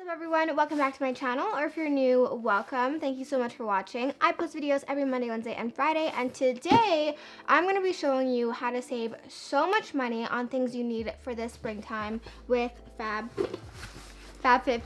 What's up everyone, welcome back to my channel, or if you're new, welcome. Thank you so much for watching. I post videos every Monday, Wednesday, and Friday, and today I'm going to be showing you how to save so much money on things you need for this springtime with FabFitFun.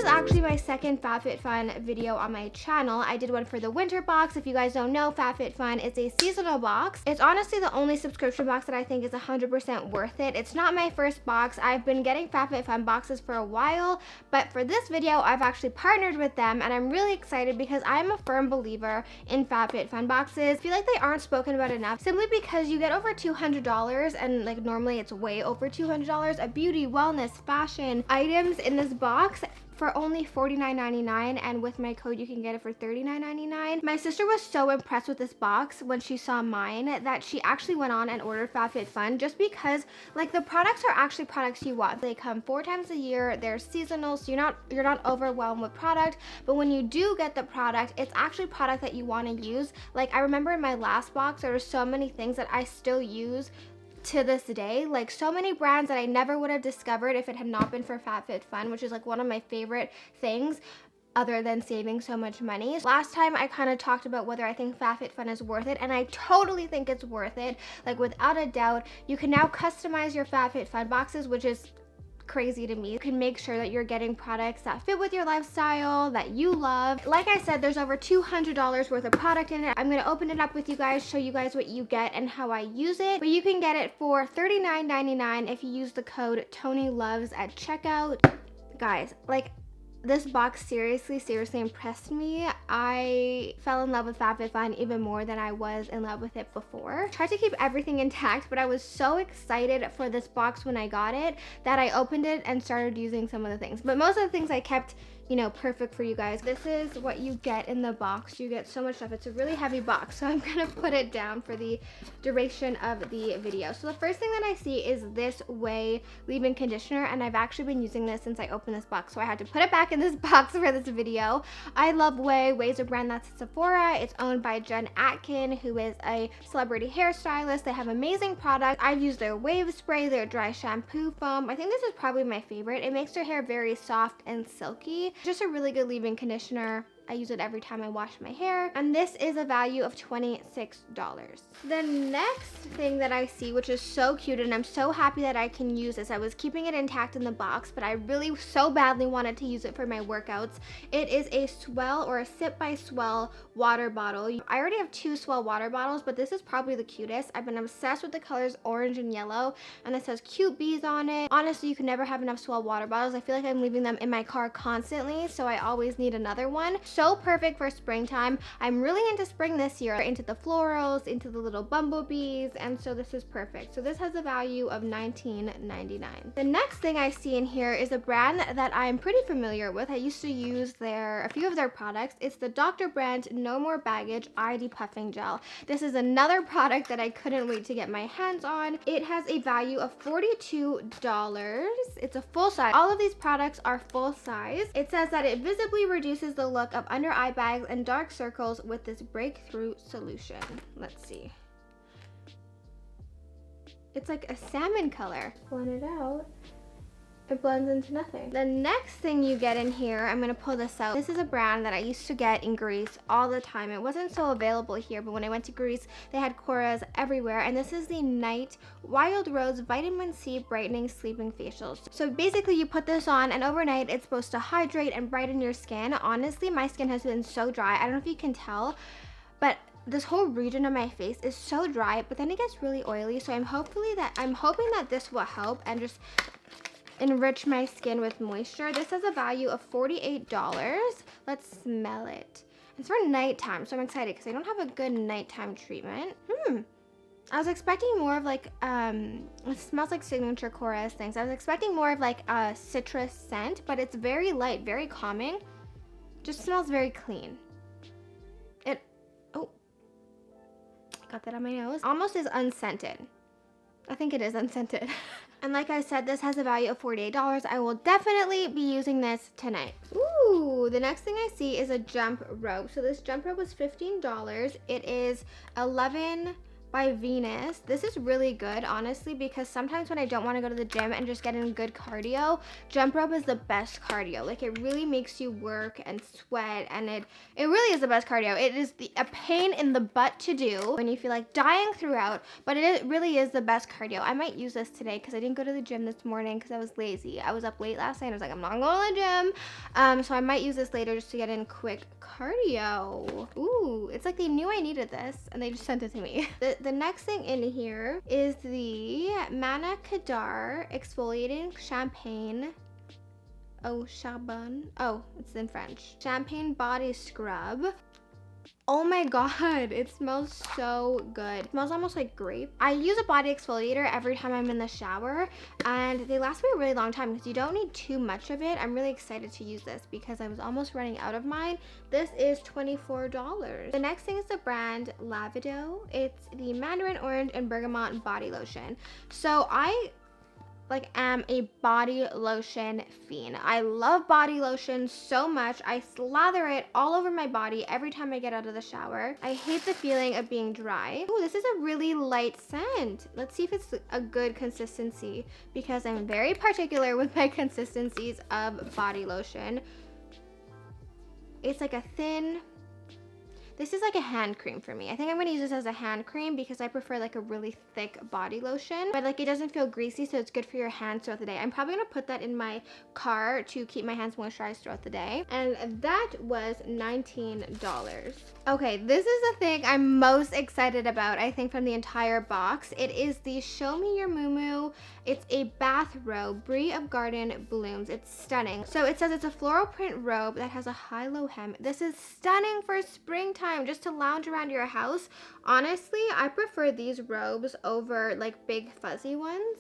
Actually my second FabFitFun video on my channel. I did one for the winter box. If you guys don't know, FabFitFun is a seasonal box. It's honestly the only subscription box that I think is 100% worth it. It's not my first box. I've been getting FabFitFun boxes for a while, but for this video, I've actually partnered with them, and I'm really excited because I'm a firm believer in FabFitFun boxes. I feel like they aren't spoken about enough simply because you get over $200, and like normally it's way over $200 of beauty, wellness, fashion items in this box for only $49.99, and with my code you can get it for $39.99. My sister was so impressed with this box when she saw mine that she actually went on and ordered FabFitFun just because like the products are actually products you want. They come 4 times a year, they're seasonal, so you're not overwhelmed with product, but when you do get the product, it's actually product that you want to use. Like I remember in my last box there were so many things that I still use to this day, like so many brands that I never would have discovered if it had not been for FabFitFun, which is like one of my favorite things other than saving so much money. Last time I kind of talked about whether I think FabFitFun is worth it, and I totally think it's worth it. Like without a doubt, you can now customize your FabFitFun boxes, which is crazy to me. You can make sure that you're getting products that fit with your lifestyle, that you love. Like I said, there's over $200 worth of product in it. I'm going to open it up with you guys, show you guys what you get and how I use it. But you can get it for $39.99 if you use the code TonyLoves at checkout. Guys, like this box seriously impressed me. I fell in love with FabFitFun even more than I was in love with it before. Tried to keep everything intact, but I was so excited for this box when I got it that I opened it and started using some of the things. But most of the things I kept, you know, perfect for you guys. This is what you get in the box. You get so much stuff. It's a really heavy box, so I'm gonna put it down for the duration of the video. So the first thing that I see is this Way leave-in conditioner, and I've actually been using this since I opened this box, so I had to put it back in this box for this video. I love Way. Way's a brand that's at Sephora. It's owned by Jen Atkin, who is a celebrity hairstylist. They have amazing products. I've used their wave spray, their dry shampoo foam. I think this is probably my favorite. It makes your hair very soft and silky. Just a really good leave-in conditioner. I use it every time I wash my hair, and this is a value of $26. The next thing that I see, which is so cute, and I'm so happy that I can use this. I was keeping it intact in the box, but I really so badly wanted to use it for my workouts. It is a Swell, or a Sip by Swell water bottle. I already have 2 Swell water bottles, but this is probably the cutest. I've been obsessed with the colors orange and yellow, and it says cute bees on it. Honestly, you can never have enough Swell water bottles. I feel like I'm leaving them in my car constantly, so I always need another one. So perfect for springtime. I'm really into spring this year, into the florals, into the little bumblebees, and so this is perfect. So this has a value of $19.99. The next thing I see in here is a brand that I'm pretty familiar with. I used to use a few of their products. It's the Dr. Brandt No More Baggage Eye Depuffing Gel. This is another product that I couldn't wait to get my hands on. It has a value of $42. It's a full size. All of these products are full size. It says that it visibly reduces the look of under eye bags and dark circles with this breakthrough solution. Let's see. It's like a salmon color. Blend it out. It blends into nothing. The next thing you get in here, I'm gonna pull this out. This is a brand that I used to get in Greece all the time. It wasn't so available here, but when I went to Greece, they had Koras everywhere. And this is the Night Wild Rose Vitamin C Brightening Sleeping Facials. So basically you put this on, and overnight it's supposed to hydrate and brighten your skin. Honestly, my skin has been so dry. I don't know if you can tell, but this whole region of my face is so dry, but then it gets really oily. So I'm hoping that this will help and just enrich my skin with moisture. This has a value of $48. Let's smell it. It's for nighttime, so I'm excited because I don't have a good nighttime treatment. I was expecting more of like, it smells like signature Koras things. I was expecting more of like a citrus scent, but it's very light, very calming. Just smells very clean. Oh, got that on my nose. Almost is unscented. I think it is unscented. And like I said, this has a value of $48. I will definitely be using this tonight. Ooh, the next thing I see is a jump rope. So this jump rope was $15. It is 11 by Venus. This is really good, honestly, because sometimes when I don't want to go to the gym and just get in good cardio, jump rope is the best cardio. Like, it really makes you work and sweat, and it really is the best cardio. It is a pain in the butt to do when you feel like dying throughout, but it really is the best cardio. I might use this today because I didn't go to the gym this morning because I was lazy. I was up late last night and I was like, I'm not going to the gym. So I might use this later just to get in quick cardio. Ooh, it's like they knew I needed this and they just sent it to me. The next thing in here is the Mana Kadar Exfoliating Champagne. Oh, Chabon. Oh, it's in French. Champagne Body Scrub. Oh my god, it smells so good. It smells almost like grape. I use a body exfoliator every time I'm in the shower, and they last me a really long time because you don't need too much of it. I'm really excited to use this because I was almost running out of mine. This is $24. The next thing is the brand Lavido. It's the Mandarin Orange and Bergamot Body Lotion. So I am a body lotion fiend. I love body lotion so much. I slather it all over my body every time I get out of the shower. I hate the feeling of being dry. Oh, this is a really light scent. Let's see if it's a good consistency because I'm very particular with my consistencies of body lotion. It's like a thin... This is like a hand cream for me. I think I'm gonna use this as a hand cream because I prefer like a really thick body lotion, but like it doesn't feel greasy, so it's good for your hands throughout the day. I'm probably gonna put that in my car to keep my hands moisturized throughout the day. And that was $19. Okay, this is the thing I'm most excited about, I think, from the entire box. It is the Show Me Your Muumuu. It's a bathrobe, Brie of Garden Blooms. It's stunning. So it says it's a floral print robe that has a high-low hem. This is stunning for springtime, just to lounge around your house. Honestly, I prefer these robes over like big fuzzy ones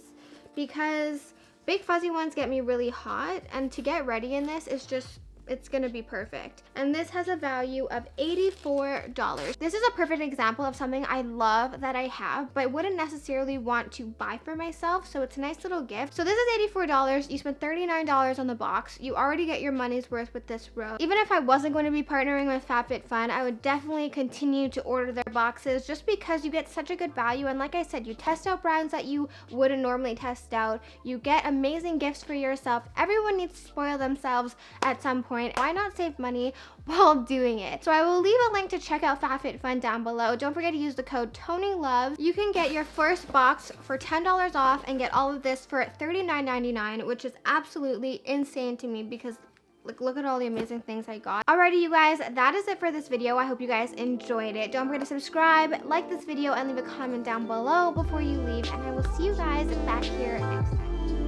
because big fuzzy ones get me really hot, and to get ready in this is just... it's gonna be perfect. And this has a value of $84. This is a perfect example of something I love that I have, but wouldn't necessarily want to buy for myself, so it's a nice little gift. So this is $84. You spent $39 on the box. You already get your money's worth with this robe. Even if I wasn't going to be partnering with FabFitFun, I would definitely continue to order their boxes just because you get such a good value. And like I said, you test out brands that you wouldn't normally test out. You get amazing gifts for yourself. Everyone needs to spoil themselves at some point. Why not save money while doing it? So I will leave a link to check out FabFitFun down below. Don't forget to use the code TONYLOVE. You can get your first box for $10 off and get all of this for $39.99, which is absolutely insane to me because look at all the amazing things I got. Alrighty, you guys, that is it for this video. I hope you guys enjoyed it. Don't forget to subscribe, like this video, and leave a comment down below before you leave, and I will see you guys back here next time.